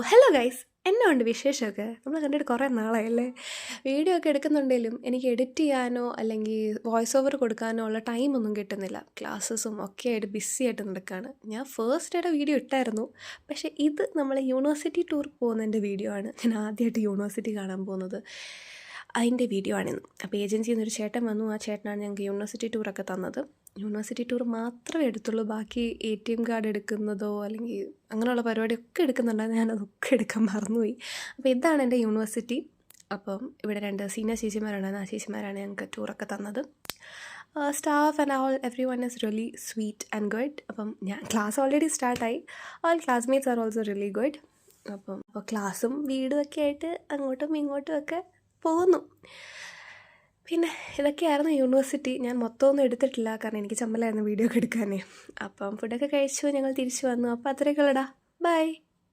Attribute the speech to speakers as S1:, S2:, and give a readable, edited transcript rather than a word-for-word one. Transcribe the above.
S1: Hello guys, എന്നാ ഉണ്ട് വിശേഷമൊക്കെ? നമ്മൾ കണ്ടിട്ട് കുറേ നാളായല്ലേ? വീഡിയോ ഒക്കെ എടുക്കുന്നുണ്ടെങ്കിലും എനിക്ക് എഡിറ്റ് ചെയ്യാനോ അല്ലെങ്കിൽ വോയിസ് ഓവർ കൊടുക്കാനോ ഉള്ള ടൈമൊന്നും കിട്ടുന്നില്ല. ക്ലാസ്സസും ഒക്കെ ആയിട്ട് ബിസി ആയിട്ട് നടക്കുകയാണ്. ഞാൻ ഫസ്റ്റ് ഡേയുടെ വീഡിയോ ഇട്ടായിരുന്നു, പക്ഷേ ഇത് നമ്മൾ യൂണിവേഴ്സിറ്റി ടൂർ പോകുന്നതിൻ്റെ വീഡിയോ ആണ്. ഞാൻ ആദ്യമായിട്ട് യൂണിവേഴ്സിറ്റി കാണാൻ പോകുന്നത്, അതിൻ്റെ വീഡിയോ ആണിന്ന്. അപ്പോൾ ഏജൻസിയിൽ നിന്നൊരു ചേട്ടൻ വന്നു. ആ ചേട്ടനാണ് ഞങ്ങൾക്ക് യൂണിവേഴ്സിറ്റി ടൂറൊക്കെ തന്നത്. യൂണിവേഴ്സിറ്റി ടൂർ മാത്രമേ എടുത്തുള്ളൂ, ബാക്കി ATM കാർഡ് എടുക്കുന്നതോ അല്ലെങ്കിൽ അങ്ങനെയുള്ള പരിപാടിയൊക്കെ എടുക്കുന്നുണ്ടായിരുന്നു. ഞാനതൊക്കെ എടുക്കാൻ മറന്നുപോയി. അപ്പോൾ ഇതാണ് എൻ്റെ യൂണിവേഴ്സിറ്റി. അപ്പം ഇവിടെ 2 സീനിയർ ചേച്ചിമാരുണ്ടായിരുന്നു. ആ ചേച്ചിമാരാണ് ഞങ്ങൾക്ക് ടൂറൊക്കെ തന്നത്. Staff and everyone is really sweet and good. അപ്പം ക്ലാസ് ഓൾറെഡി സ്റ്റാർട്ടായി. All classmates are also really good. അപ്പോൾ ക്ലാസ്സും വീടും ഒക്കെ ആയിട്ട് അങ്ങോട്ടും ഇങ്ങോട്ടും ഒക്കെ പോകുന്നു. പിന്നെ ഇതൊക്കെയായിരുന്നു യൂണിവേഴ്സിറ്റി. ഞാൻ മൊത്തമൊന്നും എടുത്തിട്ടില്ല, കാരണം എനിക്ക് ചമ്മലായിരുന്നു വീഡിയോ ഒക്കെ എടുക്കാനേ. അപ്പം ഫുഡൊക്കെ കഴിച്ചു, ഞങ്ങൾ തിരിച്ചു വന്നു. അപ്പോൾ അത്രയൊക്കെ ഉള്ളടാ. ബൈ.